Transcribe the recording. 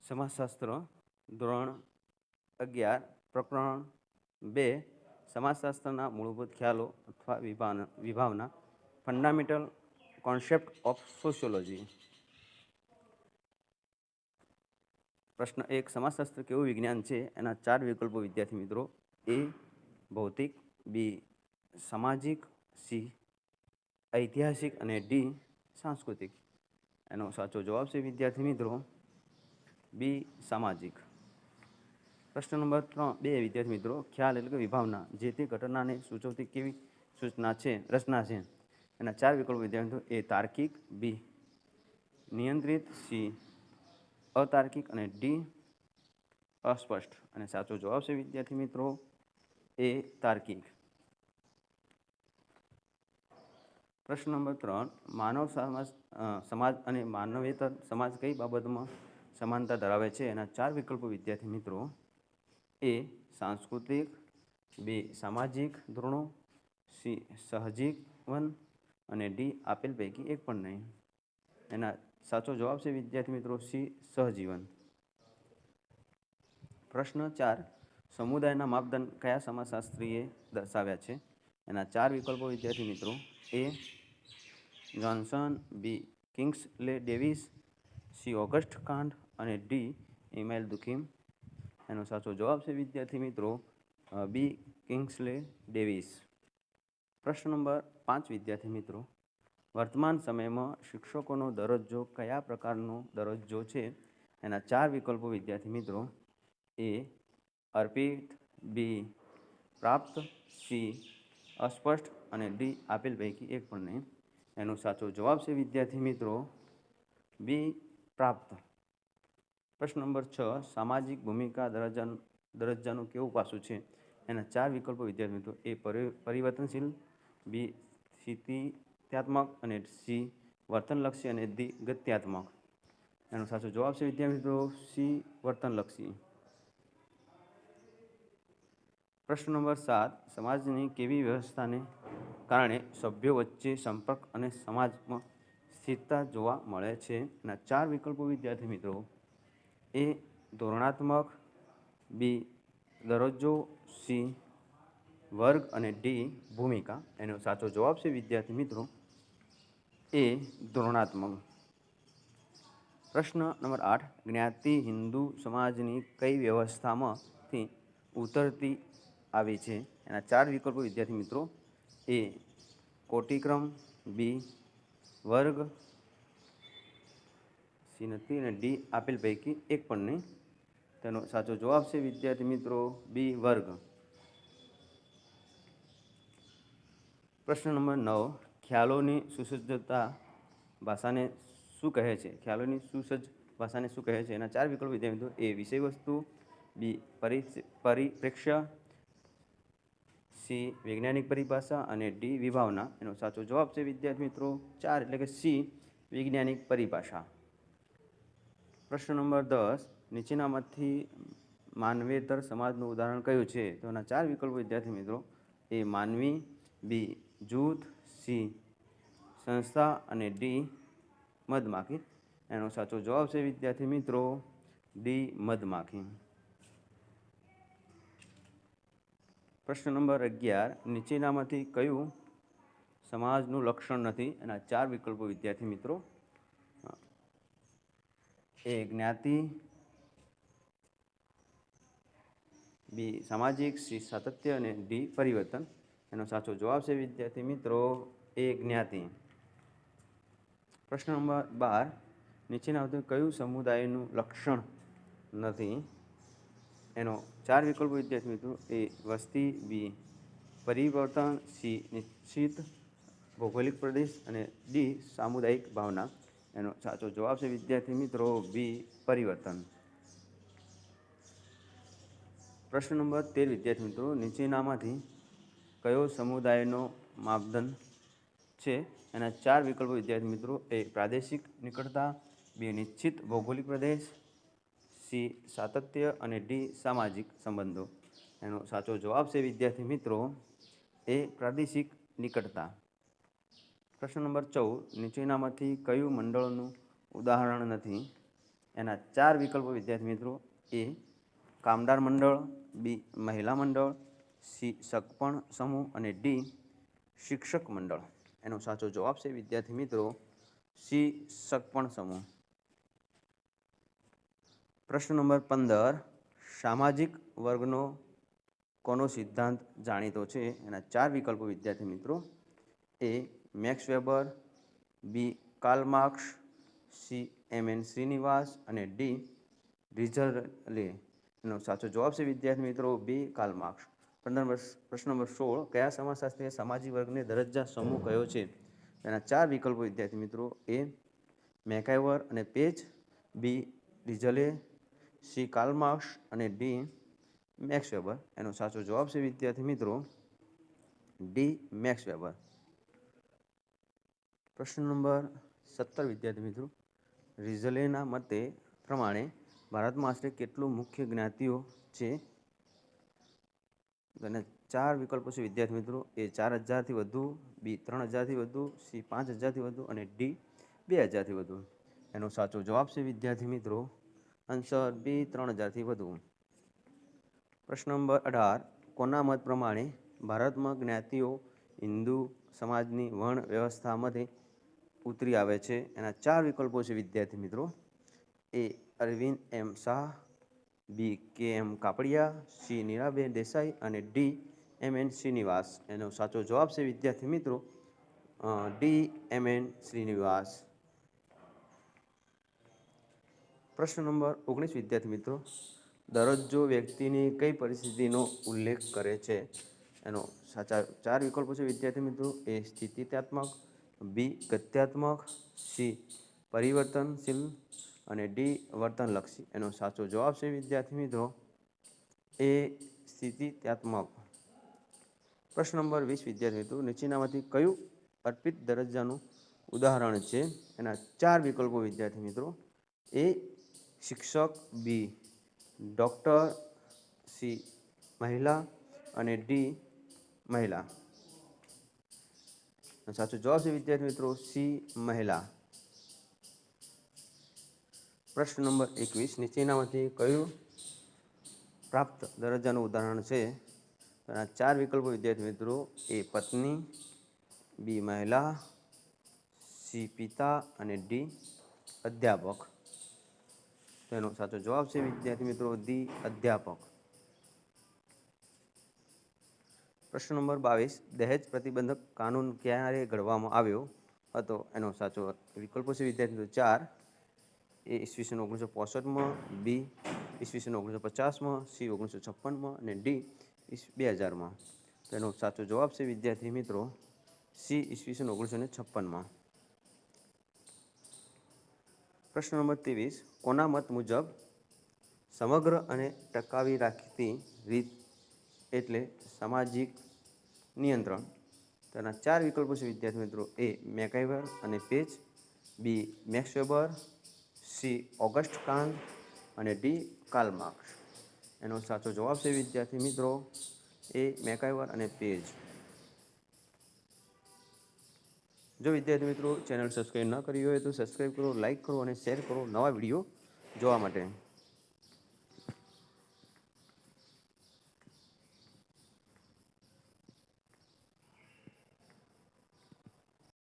સમાજશાસ્ત્ર ધોરણ 11 પ્રકરણ 2 સમાજશાસ્ત્રના મૂળભૂત ખ્યાલો અથવા વિભાવના ફંડામેન્ટલ કોન્સેપ્ટ ઓફ સોશિયોલોજી. પ્રશ્ન 1, સમાજશાસ્ત્ર કેવું વિજ્ઞાન છે? એના 4 વિકલ્પો વિદ્યાર્થી મિત્રો. એ ભૌતિક, બી સામાજિક, સી ઐતિહાસિક અને ડી સાંસ્કૃતિક. એનો સાચો જવાબ છે વિદ્યાર્થી મિત્રો બી સામાજિક. પ્રશ્ન નંબર 2 વિદ્યાર્થી મિત્રો, ખ્યાલ એટલે કે વિભાવના જે તે ઘટનાને સૂચવતી કેવી રચના છે? એના 4 વિકલ્પો વિદ્યાર્થી મિત્રો. એ તાર્કિક, બી નિયંત્રિત, સી અતાર્કિક અને ડી અસ્પષ્ટ. અને સાચો જવાબ છે વિદ્યાર્થી મિત્રો એ તાર્કિક. પ્રશ્ન નંબર 3, માનવ સમાજ અને માનવેતર સમાજ કઈ બાબતમાં સમાનતા ધરાવે છે? એના 4 વિકલ્પો વિદ્યાર્થી મિત્રો. એ સાંસ્કૃતિક, બી સામાજિક ધોરણો, સી સહજીવન અને ડી આપેલ પૈકી એક પણ નહીં. એના સાચો જવાબ છે વિદ્યાર્થી મિત્રો સી સહજીવન. પ્રશ્ન 4, સમુદાયના માપદંડ કયા સમાજશાસ્ત્રીએ દર્શાવ્યા છે? એના 4 વિકલ્પો વિદ્યાર્થી મિત્રો. A Johnson, B Kingsley Davis, C Auguste Comte અને ડી ઇમેલ દુકીમ. એનો સાચો જવાબ છે વિદ્યાર્થી મિત્રો બી કિંગ્સલે ડેવિસ. પ્રશ્ન નંબર 5 વિદ્યાર્થી મિત્રો, વર્તમાન સમયમાં શિક્ષકોનો દરજ્જો કયા પ્રકારનો દરજ્જો છે? એના 4 વિકલ્પો વિદ્યાર્થી મિત્રો. એ અર્પિત, બી પ્રાપ્ત, સી અસ્પષ્ટ અને ડી આપેલ પૈકી એક પણ નહીં. એનો સાચો જવાબ છે વિદ્યાર્થી મિત્રો બી પ્રાપ્ત. પ્રશ્ન નંબર 6, સામાજિક ભૂમિકા દરજ્જાનું કેવું પાસું છે? એના 4 વિકલ્પો વિદ્યાર્થી મિત્રો. એ પરિવર્તનશીલ, બી સ્થિતિત્યાત્મક અને સી વર્તનલક્ષી અને ડી ગત્યાત્મક. એનો સાચો જવાબ છે વિદ્યાર્થી મિત્રો સી વર્તનલક્ષી. પ્રશ્ન નંબર 7, સમાજની કેવી વ્યવસ્થાને કારણે સભ્યો વચ્ચે સંપર્ક અને સમાજમાં સ્થિરતા જોવા મળે છે? એના 4 વિકલ્પો વિદ્યાર્થી મિત્રો. એ ધોરણાત્મક, બી દરજ્જો, સી વર્ગ અને ડી ભૂમિકા. એનો સાચો જવાબ છે વિદ્યાર્થી મિત્રો એ ધોરણાત્મક. પ્રશ્ન નંબર 8, જ્ઞાતિ હિન્દુ સમાજની કઈ વ્યવસ્થામાંથી ઉતરતી આવી છે? એના 4 વિકલ્પો વિદ્યાર્થી મિત્રો. એ કોટિક્રમ, બી વર્ગ, સી નથી અને ડી આપેલ પૈકી એક પણ નહીં. તેનો સાચો જવાબ છે વિદ્યાર્થી મિત્રો બી વર્ગ. પ્રશ્ન નંબર 9, ખ્યાલોની સુસજ્જતા ભાષાને શું કહે છે? ખ્યાલોની સુસજ્જ ભાષાને શું કહે છે? એના 4 વિકલ્પો વિદ્યાર્થી મિત્રો. એ વિષય વસ્તુ, બી પરિપ્રેક્ષ્ય, સી વૈજ્ઞાનિક પરિભાષા અને ડી વિભાવના. એનો સાચો જવાબ છે વિદ્યાર્થી મિત્રો 4 એટલે કે સી વૈજ્ઞાનિક પરિભાષા. પ્રશ્ન નંબર 10, નીચેનામાંથી માનવેતર સમાજનું ઉદાહરણ કયું છે? તો એના 4 વિકલ્પો વિદ્યાર્થી મિત્રો. એ માનવી, બી જૂથ, સી સંસ્થા અને ડી મધમાખી. એનો સાચો જવાબ છે વિદ્યાર્થી મિત્રો ડી મધમાખી. પ્રશ્ન નંબર 11, નીચેનામાંથી કયું સમાજનું લક્ષણ નથી? એના 4 વિકલ્પો વિદ્યાર્થી મિત્રો. એ જ્ઞાતિ, બી સામાજિક, સી સાતત્ય અને ડી પરિવર્તન. એનો સાચો જવાબ છે વિદ્યાર્થી મિત્રો એ જ્ઞાતિ. પ્રશ્ન નંબર 12, નીચેનામાંથી કયું સમુદાયનું લક્ષણ નથી? એનો 4 વિકલ્પો વિદ્યાર્થી મિત્રો. એ વસ્તી, બી પરિવર્તન, સી નિશ્ચિત ભૌગોલિક પ્રદેશ અને ડી સામુદાયિક ભાવના. એનો સાચો જવાબ છે વિદ્યાર્થી મિત્રો બી પરિવર્તન. પ્રશ્ન નંબર 13 વિદ્યાર્થી મિત્રો, નીચેનામાંથી કયો સમુદાયનો માપદંડ છે? એના 4 વિકલ્પો વિદ્યાર્થી મિત્રો. એ પ્રાદેશિક નિકટતા, બી નિશ્ચિત ભૌગોલિક પ્રદેશ, સી સાતત્ય અને ડી સામાજિક સંબંધો. એનો સાચો જવાબ છે વિદ્યાર્થી મિત્રો એ પ્રાદેશિક નિકટતા. પ્રશ્ન નંબર 14, નીચેનામાંથી કયું મંડળનું ઉદાહરણ નથી? એના 4 વિકલ્પો વિદ્યાર્થી મિત્રો: એ કામદાર મંડળ, બી મહિલા મંડળ, સી સગપણ સમૂહ અને ડી શિક્ષક મંડળ. એનો સાચો જવાબ છે વિદ્યાર્થી મિત્રો સી સગપણ સમૂહ. પ્રશ્ન નંબર 15, સામાજિક વર્ગનો કોનો સિદ્ધાંત જાણીતો છે? એના 4 વિકલ્પો વિદ્યાર્થી મિત્રો: એ મેક્સ વેબર, બી કાર્લ માર્ક્સ, સી એમ.એન. શ્રીનિવાસ અને ડી રિઝલે. એનો સાચો જવાબ છે વિદ્યાર્થી મિત્રો બી કાર્લ માર્ક્સ. પ્રશ્ન નંબર 16, કયા સમાજશાસ્ત્રીએ સામાજિક વર્ગને દરજ્જા સમૂહ કયો છે? એના 4 વિકલ્પો વિદ્યાર્થી મિત્રો: એ મેકાઇવર અને પેજ, બી રિઝલે, સી કાર્લ માર્ક્સ અને ડી મેક્સ વેબર. એનો સાચો જવાબ છે વિદ્યાર્થી મિત્રો ડી મેક્સ વેબર. પ્રશ્ન નંબર 17 વિદ્યાર્થી મિત્રો: રિઝલેના મતે પ્રમાણે ભારતમાં આશરે કેટલું મુખ્ય જ્ઞાતિઓ છે? અને 4 વિકલ્પો છે વિદ્યાર્થી મિત્રો: એ 4000થી વધુ, બી 3000થી વધુ, સી 5000થી વધુ અને ડી 2000થી વધુ. એનો સાચો જવાબ છે વિદ્યાર્થી મિત્રો આન્સર બી 3000થી વધુ. પ્રશ્ન નંબર 18, કોના મત પ્રમાણે ભારતમાં જ્ઞાતિઓ હિન્દુ સમાજની વર્ણ વ્યવસ્થામાંથી ઉતરી આવે છે? એના 4 વિકલ્પો છે વિદ્યાર્થી મિત્રો: એ અરવિંદ એમ શાહ, બી કે એમ કાપડિયા, સી નીરાબેન દેસાઈ અને ડી એમ.એન. શ્રીનિવાસ. એનો સાચો જવાબ છે વિદ્યાર્થી મિત્રો ડી એમ.એન. શ્રીનિવાસ. પ્રશ્ન નંબર 19 વિદ્યાર્થી મિત્રો: દરજ્જો વ્યક્તિની કઈ પરિસ્થિતિનો ઉલ્લેખ કરે છે? એનો સાચા 4 વિકલ્પો છે વિદ્યાર્થી મિત્રો: એ સ્થિતિત્મક, બી ગત્યાત્મક, સી પરિવર્તનશીલ અને ડી વર્તનલક્ષી. એનો સાચો જવાબ છે વિદ્યાર્થી મિત્રો એ સ્થિતિત્મક. પ્રશ્ન નંબર 20 વિદ્યાર્થી મિત્રો: નીચેનામાંથી કયું અર્પિત દરજ્જાનું ઉદાહરણ છે? એના 4 વિકલ્પો વિદ્યાર્થી મિત્રો: એ શિક્ષક, બી ડૉક્ટર, સી મહિલા અને ડી મહિલા. સાચો જવાબ છે વિદ્યાર્થી મિત્રો સી મહિલા. પ્રશ્ન નંબર 21, નીચેનામાંથી કયું પ્રાપ્ત દરજ્જાનું ઉદાહરણ છે? એના 4 વિકલ્પો વિદ્યાર્થી મિત્રો: એ પત્ની, બી મહિલા, સી પિતા અને ડી અધ્યાપક. તેનો સાચો જવાબ છે વિદ્યાર્થી મિત્રો ડી અધ્યાપક. પ્રશ્ન નંબર 22, દહેજ પ્રતિબંધક કાનૂન ક્યારે ઘડવામાં આવ્યો હતો? એનો સાચો વિકલ્પો છે વિદ્યાર્થી મિત્રો 4. એ ઈસવીસન 1965માં, બી ઈસવીસન 1950માં, સી 1956માં અને ડી 2000માં. તેનો સાચો જવાબ છે વિદ્યાર્થી મિત્રો સી ઈસવીસન 1956માં. પ્રશ્ન નંબર 23, કોના મત મુજબ સમગ્ર અને ટકાવી રાખતી રીત એટલે સામાજિક નિયંત્રણ? તેના 4 વિકલ્પો છે વિદ્યાર્થી મિત્રો: એ મેકાઇવર અને પેજ, બી મેક્સ વેબર, સી ઓગસ્ટ કાંત અને ડી કાર્લ માર્ક્સ. એનો સાચો જવાબ છે વિદ્યાર્થી મિત્રો એ મેકાઇવર અને પેજ. જો વિદ્યાર્થી મિત્રો ચેનલ સબસ્ક્રાઈબ ન કરી હોય તો સબસ્ક્રાઈબ કરો, લાઇક કરો અને શેર કરો નવા વિડીયો જોવા માટે.